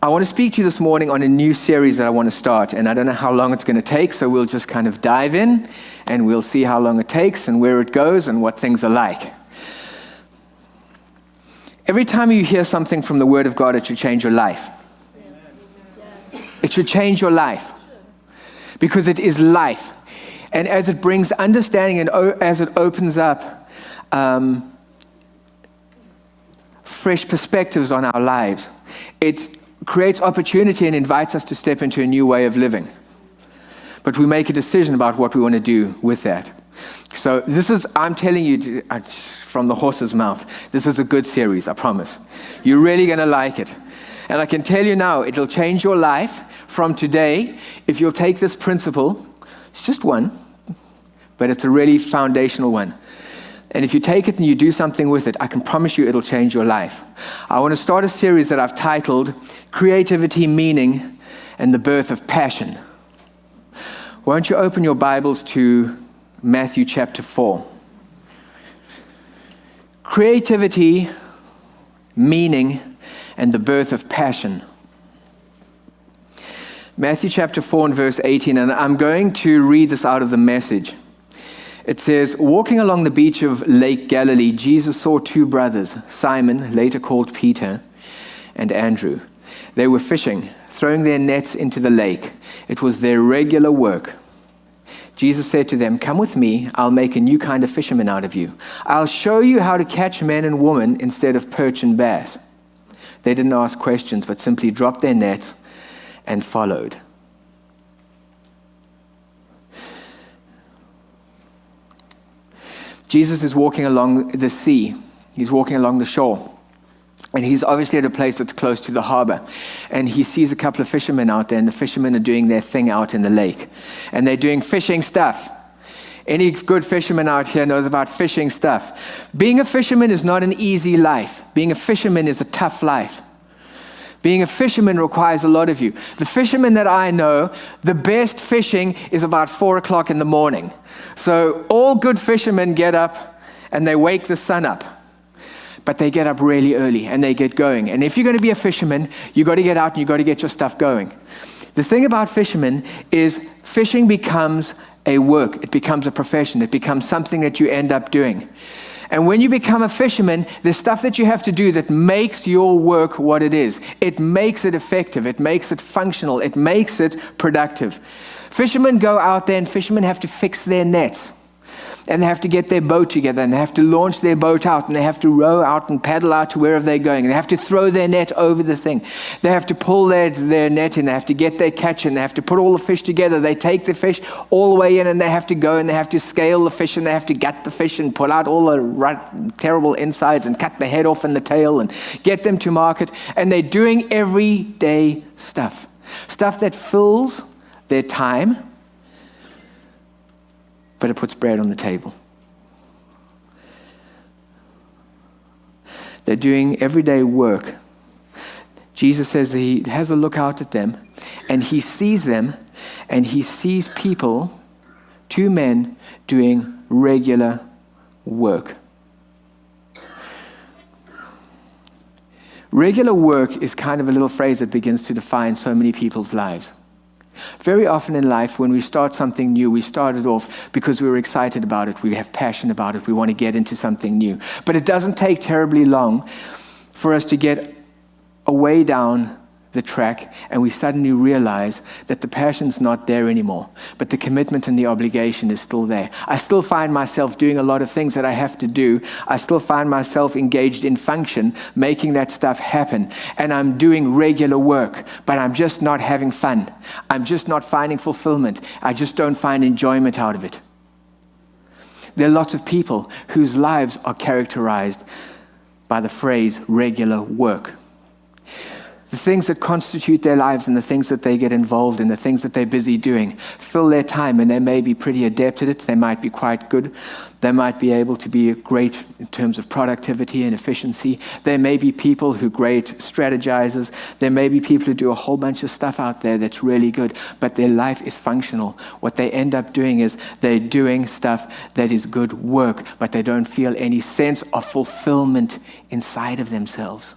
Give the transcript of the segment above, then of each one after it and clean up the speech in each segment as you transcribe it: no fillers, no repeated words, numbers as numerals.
I want to speak to you this morning on a new series that I want to start, and I don't know how long it's going to take, so we'll just kind of dive in, and we'll see how long it takes and where it goes and what things are like. Every time you hear something from the Word of God, it should change your life. It should change your life, because it is life. And as it brings understanding and as it opens up fresh perspectives on our lives, it creates opportunity and invites us to step into a new way of living. But we make a decision about what we want to do with that. So this is, I'm telling you from the horse's mouth, this is a good series, I promise. You're really going to like it. And I can tell you now, it'll change your life from today if you'll take this principle. It's just one, but it's a really foundational one. And if you take it and you do something with it, I can promise you it'll change your life. I want to start a series that I've titled Creativity, Meaning, and the Birth of Passion. Why don't you open your Bibles to Matthew chapter 4. Creativity, meaning, and the birth of passion. Matthew chapter 4 and verse 18, and I'm going to read this out of the Message. It says, walking along the beach of Lake Galilee, Jesus saw two brothers, Simon, later called Peter, and Andrew. They were fishing, throwing their nets into the lake. It was their regular work. Jesus said to them, come with me, I'll make a new kind of fisherman out of you. I'll show you how to catch men and women instead of perch and bass. They didn't ask questions, but simply dropped their nets and followed. Jesus is walking along the sea. He's walking along the shore. And he's obviously at a place that's close to the harbor. And he sees a couple of fishermen out there, and the fishermen are doing their thing out in the lake. And they're doing fishing stuff. Any good fisherman out here knows about fishing stuff. Being a fisherman is not an easy life. Being a fisherman is a tough life. Being a fisherman requires a lot of you. The fishermen that I know, the best fishing is about 4 o'clock in the morning. So all good fishermen get up and they wake the sun up. But they get up really early and they get going. And if you're going to be a fisherman, you've got to get out and you've got to get your stuff going. The thing about fishermen is fishing becomes a work. It becomes a profession. It becomes something that you end up doing. And when you become a fisherman, there's stuff that you have to do that makes your work what it is. It makes it effective. It makes it functional. It makes it productive. Fishermen go out there and fishermen have to fix their nets. And they have to get their boat together, and they have to launch their boat out, and they have to row out and paddle out to wherever they're going. And they have to throw their net over the thing. They have to pull their net in. They have to get their catch in. They have to put all the fish together. They take the fish all the way in, and they have to go, and they have to scale the fish, and they have to gut the fish and pull out all the terrible insides and cut the head off and the tail and get them to market. And they're doing everyday stuff. Stuff that fills their time, but it puts bread on the table. They're doing everyday work. Jesus says that he has a look out at them, and he sees them, and he sees people, two men, doing regular work. Regular work is kind of a little phrase that begins to define so many people's lives. Very often in life, when we start something new, we start it off because we're excited about it, we have passion about it, we want to get into something new. But it doesn't take terribly long for us to get away down the track, and we suddenly realize that the passion's not there anymore, but the commitment and the obligation is still there. I still find myself doing a lot of things that I have to do. I still find myself engaged in function, making that stuff happen, and I'm doing regular work, but I'm just not having fun. I'm just not finding fulfillment. I just don't find enjoyment out of it. There are lots of people whose lives are characterized by the phrase regular work. The things that constitute their lives and the things that they get involved in, the things that they're busy doing, fill their time, and they may be pretty adept at it. They might be quite good. They might be able to be great in terms of productivity and efficiency. There may be people who are great strategizers. There may be people who do a whole bunch of stuff out there that's really good, but their life is functional. What they end up doing is they're doing stuff that is good work, but they don't feel any sense of fulfillment inside of themselves.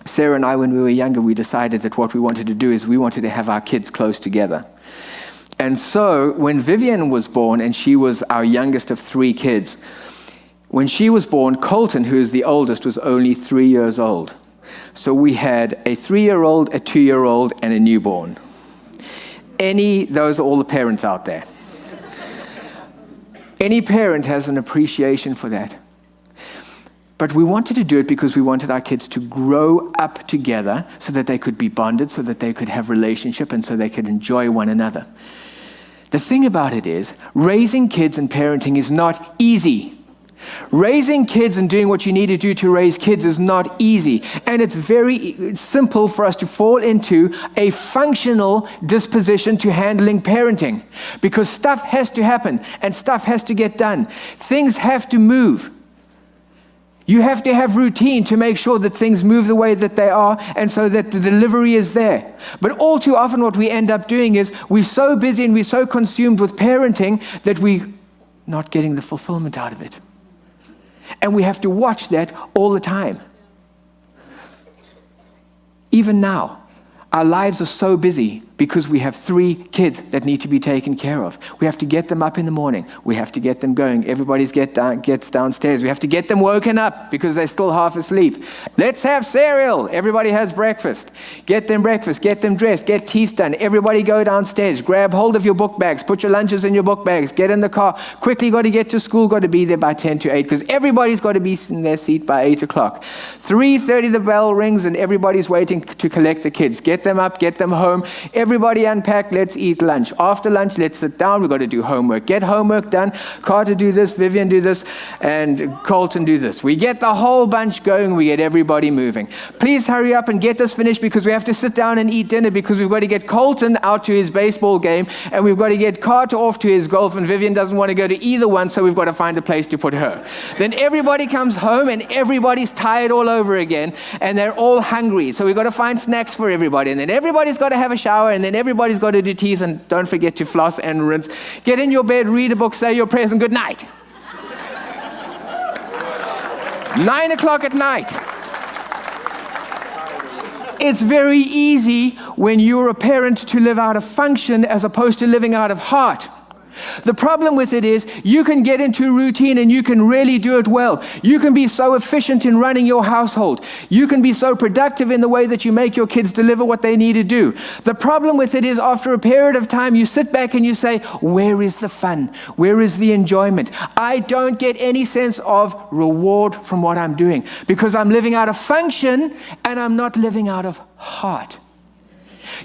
Sarah and I, when we were younger, we decided that what we wanted to do is we wanted to have our kids close together. And so when Vivian was born, and she was our youngest of 3 kids, when she was born, Colton, who is the oldest, was only 3 years old. So we had a 3-year-old, a 2-year-old, and a newborn. Those are all the parents out there. Any parent has an appreciation for that. But we wanted to do it because we wanted our kids to grow up together so that they could be bonded, so that they could have relationship, and so they could enjoy one another. The thing about it is, raising kids and parenting is not easy. Raising kids and doing what you need to do to raise kids is not easy. And it's very simple for us to fall into a functional disposition to handling parenting. Because stuff has to happen and stuff has to get done. Things have to move. You have to have routine to make sure that things move the way that they are and so that the delivery is there. But all too often what we end up doing is we're so busy and we're so consumed with parenting that we're not getting the fulfillment out of it. And we have to watch that all the time. Even now, our lives are so busy because we have 3 kids that need to be taken care of. We have to get them up in the morning. We have to get them going. Everybody gets downstairs. We have to get them woken up because they're still half asleep. Let's have cereal. Everybody has breakfast. Get them breakfast. Get them dressed. Get teeth done. Everybody go downstairs. Grab hold of your book bags. Put your lunches in your book bags. Get in the car. Quickly got to get to school. Got to be there by 10 to 8 because everybody's got to be in their seat by 8 o'clock. 3:30 the bell rings and everybody's waiting to collect the kids. Get them up. Get them home. Everybody unpack, let's eat lunch. After lunch, let's sit down, we've got to do homework. Get homework done. Carter do this, Vivian do this, and Colton do this. We get the whole bunch going, we get everybody moving. Please hurry up and get this finished because we have to sit down and eat dinner because we've got to get Colton out to his baseball game and we've got to get Carter off to his golf and Vivian doesn't want to go to either one, so we've got to find a place to put her. Then everybody comes home and everybody's tired all over again and they're all hungry, so we've got to find snacks for everybody and then everybody's got to have a shower and then everybody's got to do teeth and don't forget to floss and rinse. Get in your bed, read a book, say your prayers and good night. 9 o'clock at night. It's very easy when you're a parent to live out of function as opposed to living out of heart. The problem with it is you can get into routine and you can really do it well. You can be so efficient in running your household. You can be so productive in the way that you make your kids deliver what they need to do. The problem with it is after a period of time, you sit back and you say, where is the fun? Where is the enjoyment? I don't get any sense of reward from what I'm doing because I'm living out of function and I'm not living out of heart.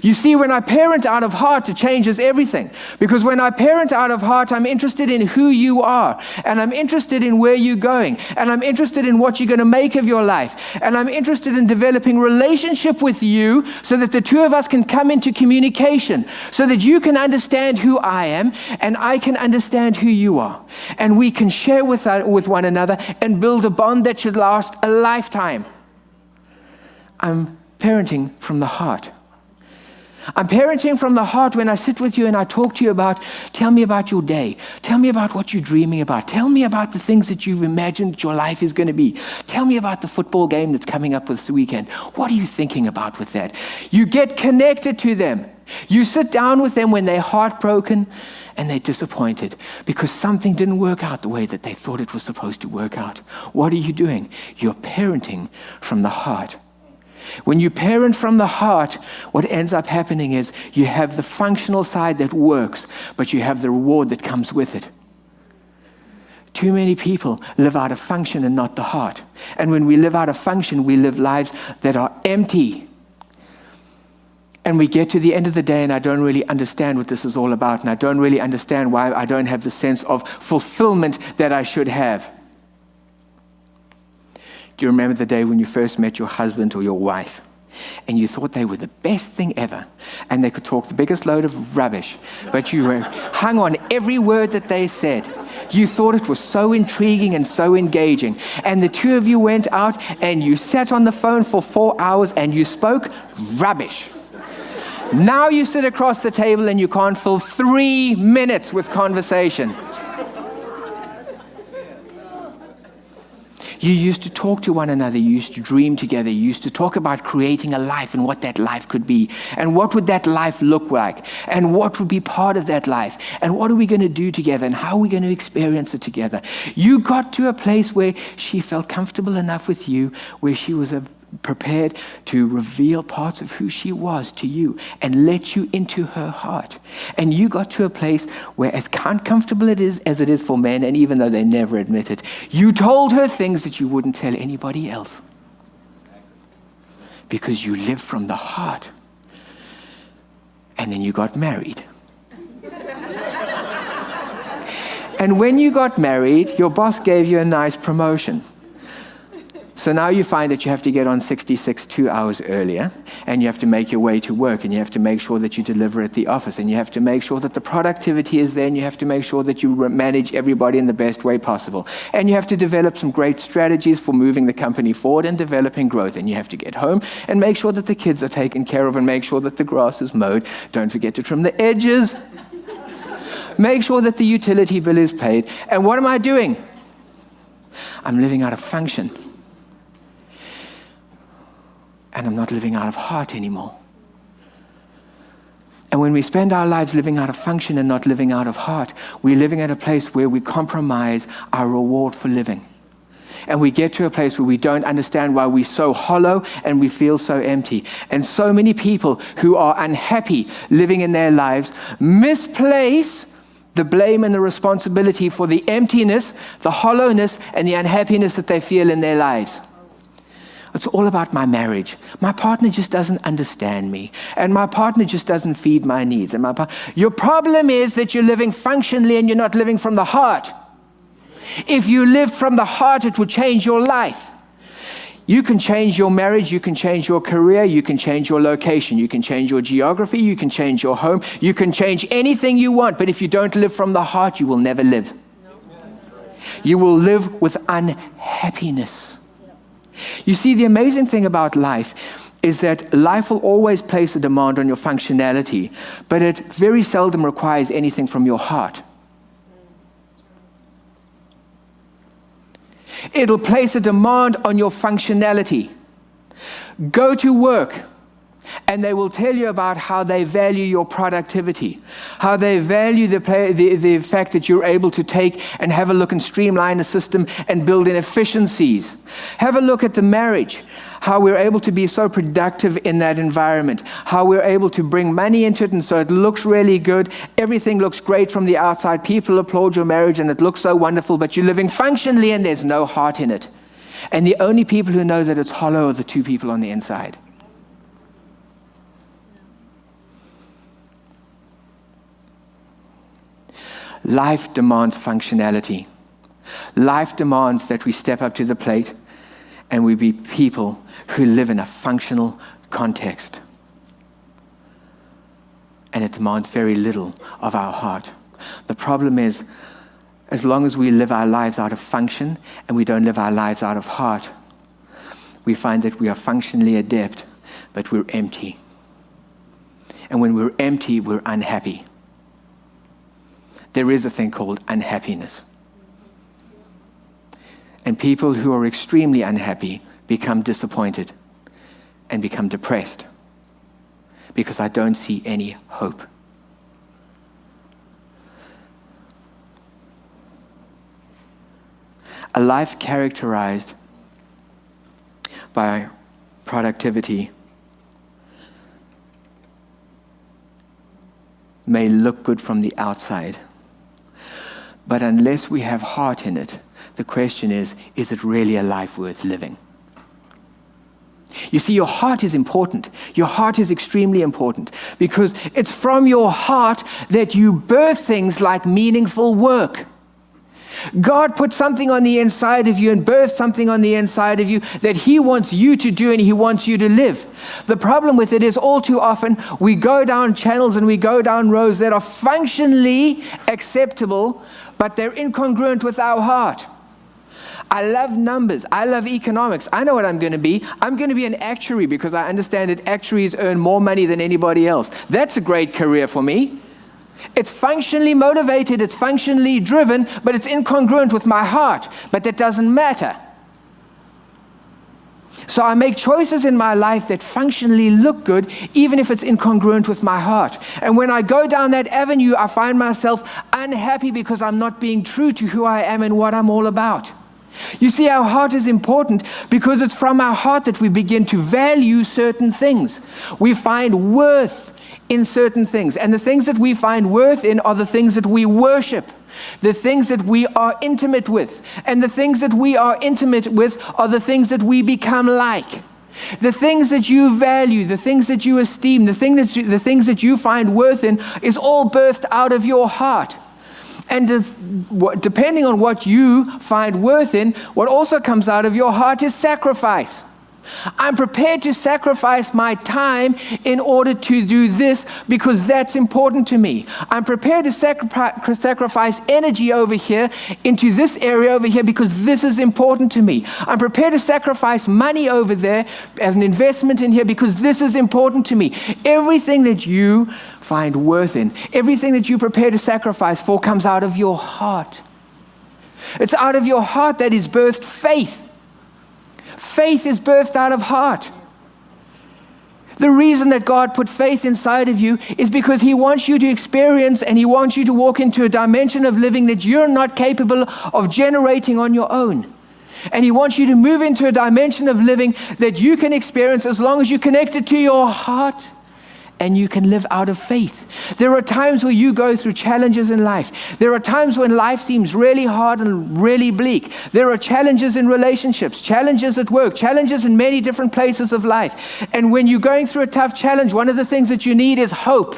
You see, when I parent out of heart, it changes everything. Because when I parent out of heart, I'm interested in who you are. And I'm interested in where you're going. And I'm interested in what you're going to make of your life. And I'm interested in developing relationship with you so that the two of us can come into communication. So that you can understand who I am and I can understand who you are. And we can share with one another and build a bond that should last a lifetime. I'm parenting from the heart. I'm parenting from the heart when I sit with you and I talk to you about, tell me about your day. Tell me about what you're dreaming about. Tell me about the things that you've imagined that your life is going to be. Tell me about the football game that's coming up this weekend. What are you thinking about with that? You get connected to them. You sit down with them when they're heartbroken and they're disappointed because something didn't work out the way that they thought it was supposed to work out. What are you doing? You're parenting from the heart. When you parent from the heart, what ends up happening is you have the functional side that works, but you have the reward that comes with it. Too many people live out of function and not the heart. And when we live out of function, we live lives that are empty. And we get to the end of the day and I don't really understand what this is all about. And I don't really understand why I don't have the sense of fulfillment that I should have. Do you remember the day when you first met your husband or your wife and you thought they were the best thing ever and they could talk the biggest load of rubbish, but you hung on every word that they said. You thought it was so intriguing and so engaging. And the two of you went out and you sat on the phone for 4 hours and you spoke rubbish. Now you sit across the table and you can't fill 3 minutes with conversation. You used to talk to one another. You used to dream together. You used to talk about creating a life and what that life could be. And what would that life look like? And what would be part of that life? And what are we going to do together? And how are we going to experience it together? You got to a place where she felt comfortable enough with you, where she was prepared to reveal parts of who she was to you and let you into her heart. And you got to a place where, as uncomfortable it is as it is for men, and even though they never admit it, you told her things that you wouldn't tell anybody else. Because you live from the heart. And then you got married. And when you got married, your boss gave you a nice promotion. So now you find that you have to get on 66 2 hours earlier, and you have to make your way to work, and you have to make sure that you deliver at the office, and you have to make sure that the productivity is there, and you have to make sure that you manage everybody in the best way possible. And you have to develop some great strategies for moving the company forward and developing growth. And you have to get home and make sure that the kids are taken care of and make sure that the grass is mowed. Don't forget to trim the edges. Make sure that the utility bill is paid. And what am I doing? I'm living out of function. And I'm not living out of heart anymore. And when we spend our lives living out of function and not living out of heart, we're living at a place where we compromise our reward for living. And we get to a place where we don't understand why we're so hollow and we feel so empty. And so many people who are unhappy living in their lives misplace the blame and the responsibility for the emptiness, the hollowness, and the unhappiness that they feel in their lives. It's all about my marriage. My partner just doesn't understand me. And my partner just doesn't feed my needs. And your problem is that you're living functionally and you're not living from the heart. If you lived from the heart, it would change your life. You can change your marriage, you can change your career, you can change your location, you can change your geography, you can change your home, you can change anything you want. But if you don't live from the heart, you will never live. You will live with unhappiness. You see, the amazing thing about life is that life will always place a demand on your functionality, but it very seldom requires anything from your heart. It'll place a demand on your functionality. Go to work, and they will tell you about how they value your productivity, how they value the fact that you're able to take and have a look and streamline the system and build in efficiencies. Have a look at the marriage, how we're able to be so productive in that environment, how we're able to bring money into it, and so it looks really good. Everything looks great from the outside. People applaud your marriage, and it looks so wonderful, but you're living functionally, and there's no heart in it. And the only people who know that it's hollow are the two people on the inside. Life demands functionality. Life demands that we step up to the plate and we be people who live in a functional context. And it demands very little of our heart. The problem is, as long as we live our lives out of function and we don't live our lives out of heart, we find that we are functionally adept, but we're empty. And when we're empty, we're unhappy. There is a thing called unhappiness. And people who are extremely unhappy become disappointed and become depressed because I don't see any hope. A life characterized by productivity may look good from the outside. But unless we have heart in it, the question is it really a life worth living? You see, your heart is important. Your heart is extremely important because it's from your heart that you birth things like meaningful work. God put something on the inside of you and birthed something on the inside of you that He wants you to do and He wants you to live. The problem with it is all too often we go down channels and we go down roads that are functionally acceptable, but they're incongruent with our heart. I love numbers. I love economics. I know what I'm going to be. I'm going to be an actuary because I understand that actuaries earn more money than anybody else. That's a great career for me. It's functionally motivated, it's functionally driven, but it's incongruent with my heart. But that doesn't matter So I make choices in my life that functionally look good, even if it's incongruent with my heart. And when I go down that avenue, I find myself unhappy because I'm not being true to who I am and what I'm all about. You see, our heart is important because it's from our heart that we begin to value certain things. We find worth in certain things. And the things that we find worth in are the things that we worship, the things that we are intimate with. And the things that we are intimate with are the things that we become like. The things that you value, the things that you esteem, the things that you find worth in is all birthed out of your heart. And depending on what you find worth in, what also comes out of your heart is sacrifice. I'm prepared to sacrifice my time in order to do this because that's important to me. I'm prepared to sacrifice energy over here into this area over here because this is important to me. I'm prepared to sacrifice money over there as an investment in here because this is important to me. Everything that you find worth in, everything that you prepare to sacrifice for comes out of your heart. It's out of your heart that is birthed faith. Faith is birthed out of heart. The reason that God put faith inside of you is because He wants you to experience and He wants you to walk into a dimension of living that you're not capable of generating on your own. And He wants you to move into a dimension of living that you can experience as long as you connect it to your heart and you can live out of faith. There are times where you go through challenges in life. There are times when life seems really hard and really bleak. There are challenges in relationships, challenges at work, challenges in many different places of life. And when you're going through a tough challenge, one of the things that you need is hope.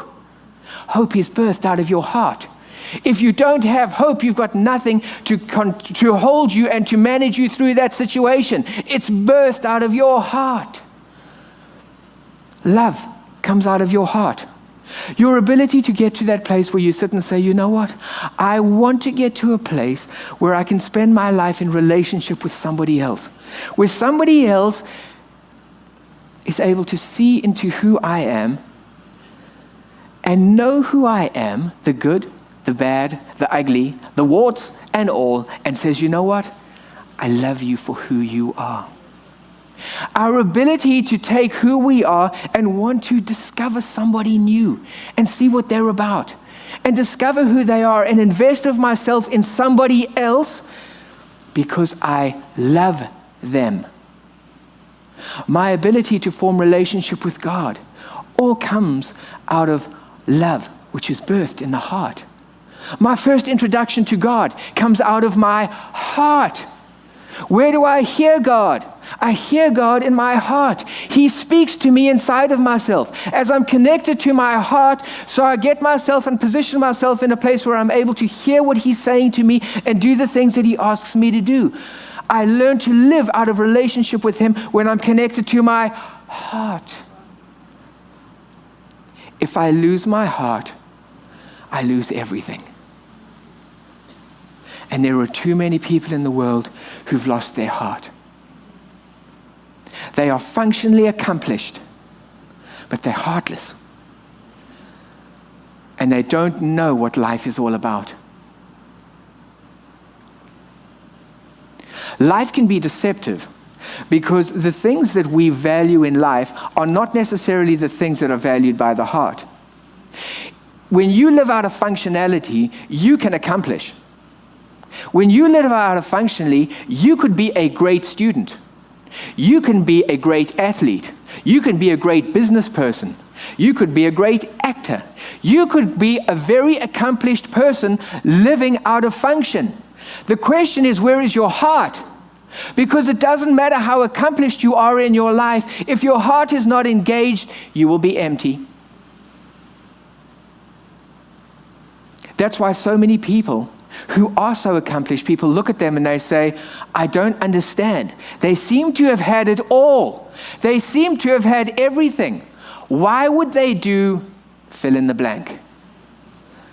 Hope is birthed out of your heart. If you don't have hope, you've got nothing to hold you and to manage you through that situation. It's birthed out of your heart. Love comes out of your heart. Your ability to get to that place where you sit and say, you know what? I want to get to a place where I can spend my life in relationship with somebody else. Where somebody else is able to see into who I am and know who I am, the good, the bad, the ugly, the warts and all, and says, you know what? I love you for who you are. Our ability to take who we are and want to discover somebody new and see what they're about and discover who they are and invest of myself in somebody else because I love them. My ability to form relationship with God all comes out of love, which is birthed in the heart. My first introduction to God comes out of my heart. Where do I hear God? I hear God in my heart. He speaks to me inside of myself. As I'm connected to my heart, so I get myself and position myself in a place where I'm able to hear what He's saying to me and do the things that He asks me to do. I learn to live out of relationship with Him when I'm connected to my heart. If I lose my heart, I lose everything. And there are too many people in the world who've lost their heart. They are functionally accomplished, but they're heartless. And they don't know what life is all about. Life can be deceptive because the things that we value in life are not necessarily the things that are valued by the heart. When you live out of functionality, you can accomplish. When you live out of functionally, you could be a great student. You can be a great athlete. You can be a great business person. You could be a great actor. You could be a very accomplished person living out of function. The question is, where is your heart? Because it doesn't matter how accomplished you are in your life. If your heart is not engaged, you will be empty. That's why so many people who are so accomplished, people look at them and they say, I don't understand. They seem to have had it all. They seem to have had everything. Why would they do fill in the blank?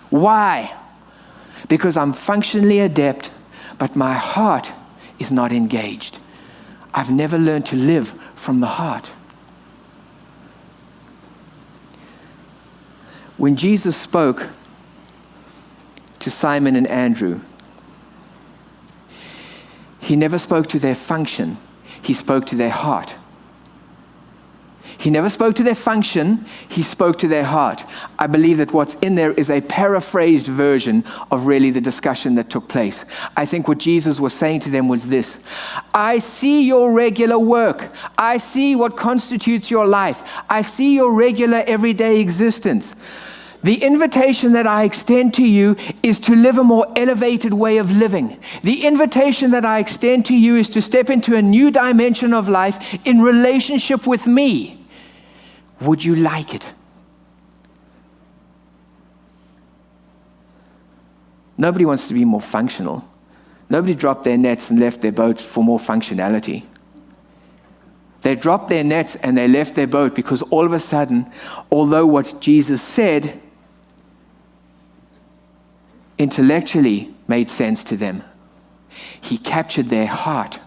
Why? Because I'm functionally adept, but my heart is not engaged. I've never learned to live from the heart. When Jesus spoke to Simon and Andrew, He never spoke to their function. he spoke to their heart. He never spoke to their function, he spoke to their heart. I believe that what's in there is a paraphrased version of really the discussion that took place. I think what Jesus was saying to them was this: I see your regular work. I see what constitutes your life. I see your regular everyday existence. The invitation that I extend to you is to live a more elevated way of living. The invitation that I extend to you is to step into a new dimension of life in relationship with me. Would you like it? Nobody wants to be more functional. Nobody dropped their nets and left their boat for more functionality. They dropped their nets and they left their boat because all of a sudden, although what Jesus said intellectually made sense to them, he captured their heart.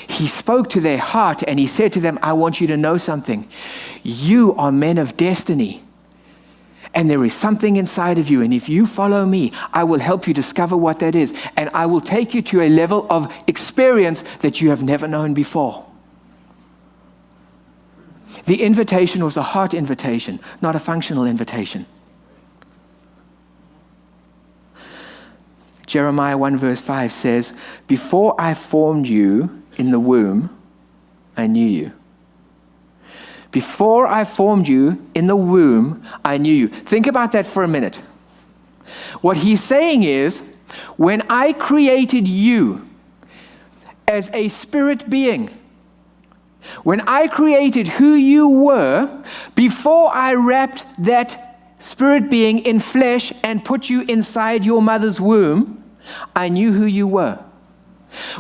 He spoke to their heart and he said to them, I want you to know something. You are men of destiny. And there is something inside of you. And if you follow me, I will help you discover what that is. And I will take you to a level of experience that you have never known before. The invitation was a heart invitation, not a functional invitation. Jeremiah 1 verse 5 says, before I formed you in the womb, I knew you. Before I formed you in the womb, I knew you. Think about that for a minute. What he's saying is, when I created you as a spirit being, when I created who you were, before I wrapped that spirit being in flesh and put you inside your mother's womb, I knew who you were.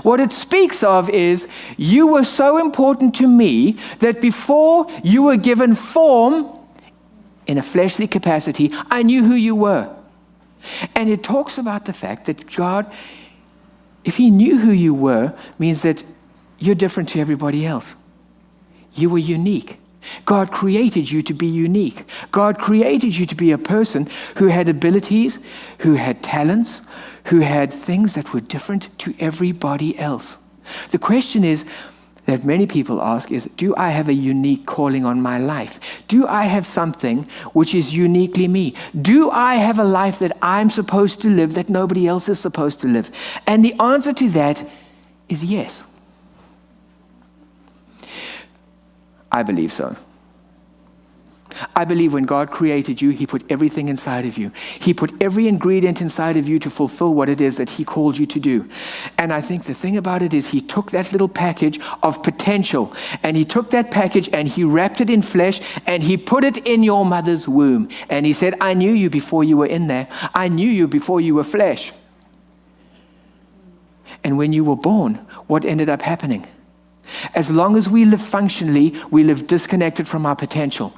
What it speaks of is you were so important to me that before you were given form in a fleshly capacity, I knew who you were. And it talks about the fact that God, if he knew who you were, means that you're different to everybody else. You were unique. God created you to be unique. God created you to be a person who had abilities, who had talents, who had things that were different to everybody else. The question is that many people ask is, do I have a unique calling on my life? Do I have something which is uniquely me? Do I have a life that I'm supposed to live that nobody else is supposed to live? And the answer to that is yes. I believe so. I believe when God created you, he put everything inside of you. He put every ingredient inside of you to fulfill what it is that he called you to do. And I think the thing about it is he took that little package of potential and he took that package and he wrapped it in flesh and he put it in your mother's womb. And he said, I knew you before you were in there. I knew you before you were flesh. And when you were born, what ended up happening? As long as we live functionally, we live disconnected from our potential.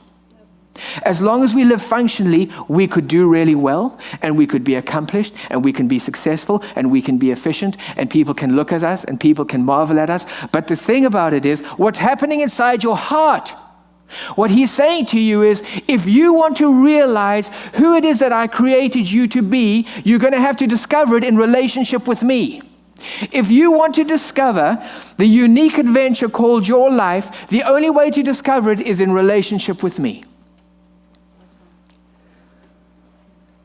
As long as we live functionally, we could do really well, and we could be accomplished, and we can be successful, and we can be efficient, and people can look at us, and people can marvel at us. But the thing about it is, what's happening inside your heart, what he's saying to you is, if you want to realize who it is that I created you to be, you're going to have to discover it in relationship with me. If you want to discover the unique adventure called your life, the only way to discover it is in relationship with me.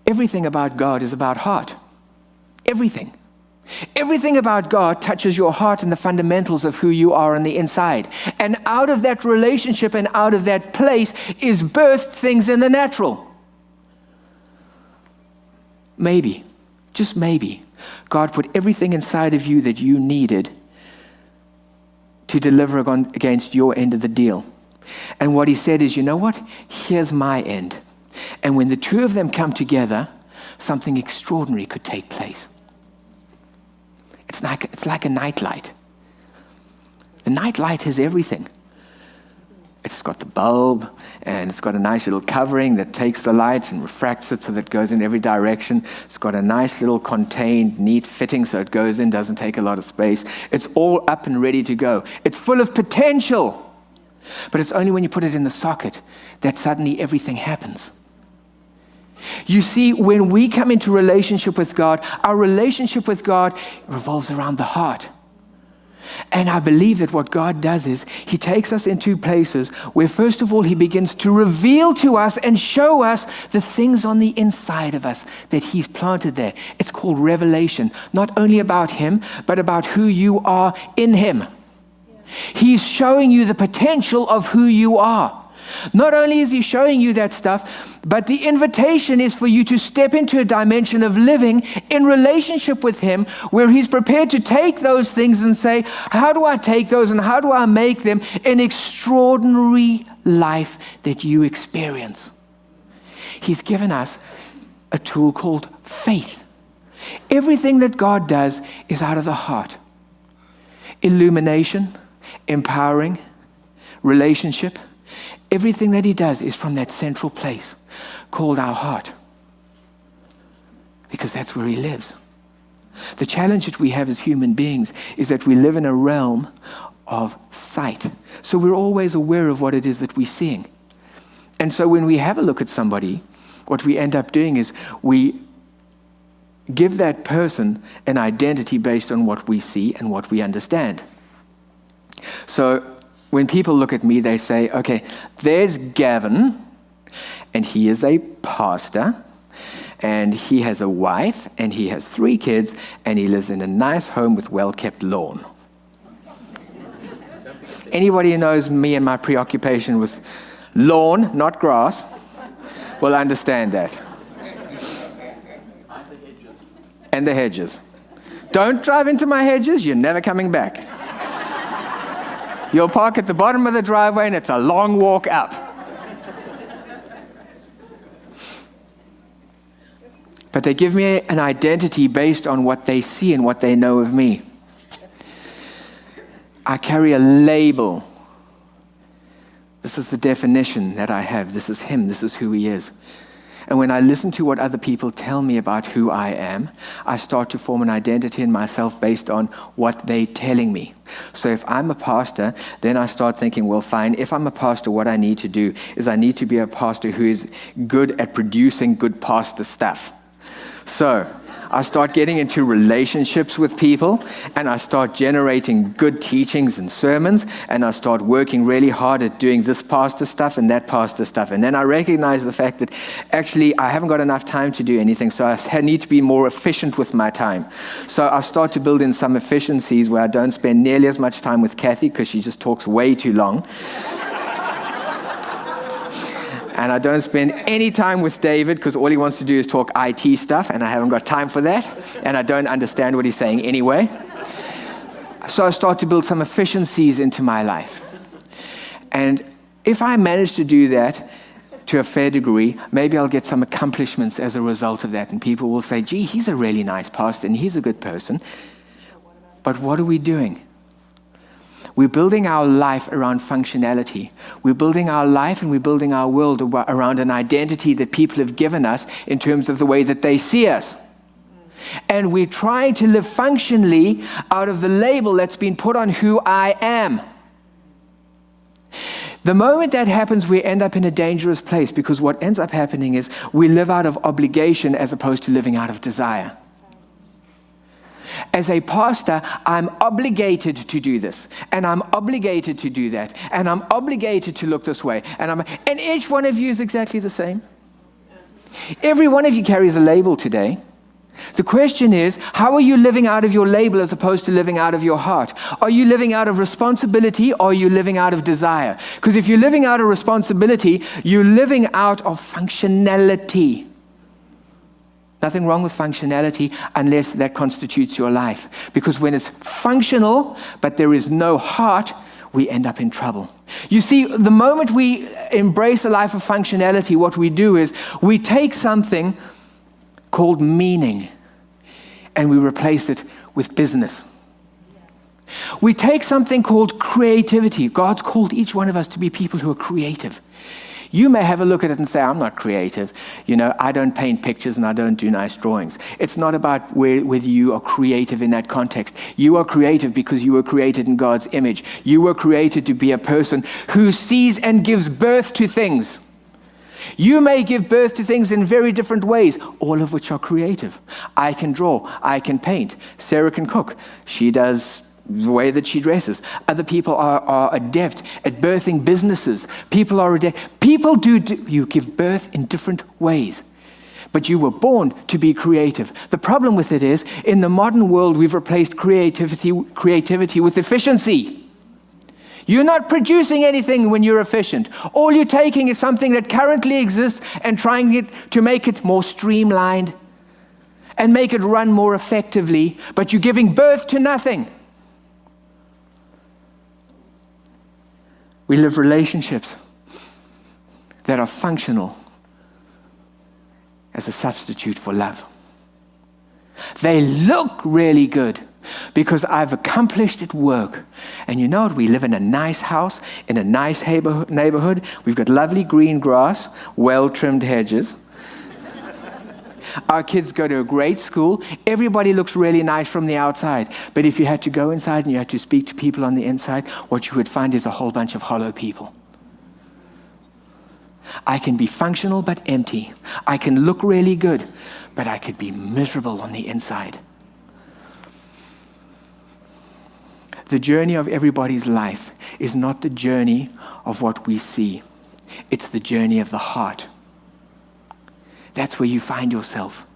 Everything about God is about heart. Everything. Everything about God touches your heart and the fundamentals of who you are on the inside. And out of that relationship and out of that place is birthed things in the natural. Maybe, just maybe, God put everything inside of you that you needed to deliver against your end of the deal. And what he said is, you know what? Here's my end. And when the two of them come together, something extraordinary could take place. It's like a nightlight. The nightlight has everything. It's got the bulb, and it's got a nice little covering that takes the light and refracts it so that it goes in every direction. It's got a nice little contained, neat fitting so it goes in, doesn't take a lot of space. It's all up and ready to go. It's full of potential. But it's only when you put it in the socket that suddenly everything happens. You see, when we come into relationship with God, our relationship with God revolves around the heart. And I believe that what God does is he takes us into places where, first of all, he begins to reveal to us and show us the things on the inside of us that he's planted there. It's called revelation, not only about him, but about who you are in him. He's showing you the potential of who you are. Not only is he showing you that stuff, but the invitation is for you to step into a dimension of living in relationship with him, where he's prepared to take those things and say, how do I take those and how do I make them an extraordinary life that you experience? He's given us a tool called faith. Everything that God does is out of the heart. Illumination, empowering, relationship. Everything that he does is from that central place called our heart, because that's where he lives. The challenge that we have as human beings is that we live in a realm of sight. So we're always aware of what it is that we're seeing. And so when we have a look at somebody, what we end up doing is we give that person an identity based on what we see and what we understand. So when people look at me, they say, okay, there's Gavin, and he is a pastor, and he has a wife, and he has 3 kids, and he lives in a nice home with well-kept lawn. Anybody who knows me and my preoccupation with lawn, not grass, will understand that. And the hedges. Don't drive into my hedges, you're never coming back. You'll park at the bottom of the driveway and it's a long walk up. But they give me an identity based on what they see and what they know of me. I carry a label. This is the definition that I have. This is him. This is who he is. And when I listen to what other people tell me about who I am, I start to form an identity in myself based on what they're telling me. So if I'm a pastor, then I start thinking, well, fine, if I'm a pastor, what I need to do is I need to be a pastor who is good at producing good pastor stuff. So I start getting into relationships with people, and I start generating good teachings and sermons, and I start working really hard at doing this pastor stuff and that pastor stuff. And then I recognize the fact that actually I haven't got enough time to do anything, so I need to be more efficient with my time. So I start to build in some efficiencies where I don't spend nearly as much time with Kathy because she just talks way too long. And I don't spend any time with David because all he wants to do is talk IT stuff, and I haven't got time for that, and I don't understand what he's saying anyway. So I start to build some efficiencies into my life. And if I manage to do that to a fair degree, maybe I'll get some accomplishments as a result of that, and people will say, gee, he's a really nice pastor and he's a good person. But what are we doing? We're building our life around functionality. We're building our life and we're building our world around an identity that people have given us in terms of the way that they see us. And we're trying to live functionally out of the label that's been put on who I am. The moment that happens, we end up in a dangerous place, because what ends up happening is we live out of obligation as opposed to living out of desire. As a pastor, I'm obligated to do this, and I'm obligated to do that, and I'm obligated to look this way, and each one of you is exactly the same. Every one of you carries a label today. The question is, how are you living out of your label as opposed to living out of your heart? Are you living out of responsibility, or are you living out of desire? Because if you're living out of responsibility, you're living out of functionality. Nothing wrong with functionality unless that constitutes your life. Because when it's functional, but there is no heart, we end up in trouble. You see, the moment we embrace a life of functionality, what we do is we take something called meaning and we replace it with business. We take something called creativity. God's called each one of us to be people who are creative. You may have a look at it and say, I'm not creative. I don't paint pictures and I don't do nice drawings. It's not about whether you are creative in that context. You are creative because you were created in God's image. You were created to be a person who sees and gives birth to things. You may give birth to things in very different ways, all of which are creative. I can draw. I can paint. Sarah can cook. She does the way that she dresses. Other people are adept at birthing businesses. People are adept. People you give birth in different ways. But you were born to be creative. The problem with it is, in the modern world, we've replaced creativity with efficiency. You're not producing anything when you're efficient. All you're taking is something that currently exists and trying to make it more streamlined and make it run more effectively, but you're giving birth to nothing. We live relationships that are functional as a substitute for love. They look really good because I've accomplished at work. And you know what? We live in a nice house, in a nice neighborhood. We've got lovely green grass, well-trimmed hedges. Our kids go to a great school. Everybody looks really nice from the outside. But if you had to go inside and you had to speak to people on the inside, what you would find is a whole bunch of hollow people. I can be functional but empty. I can look really good, but I could be miserable on the inside. The journey of everybody's life is not the journey of what we see. It's the journey of the heart. That's where you find yourself.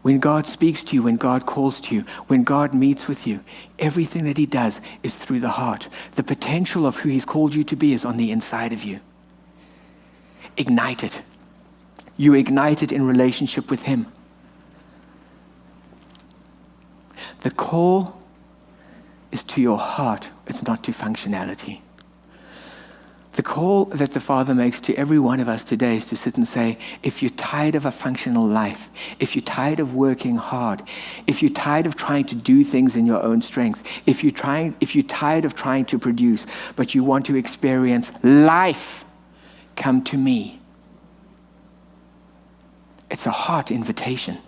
When God speaks to you, when God calls to you, when God meets with you, everything that he does is through the heart. The potential of who he's called you to be is on the inside of you. Ignite it. You ignite it in relationship with him. The call is to your heart. It's not to functionality. The call that the Father makes to every one of us today is to sit and say, if you're tired of a functional life, if you're tired of working hard, if you're tired of trying to do things in your own strength, if you're tired of trying to produce, but you want to experience life, come to me. It's a heart invitation.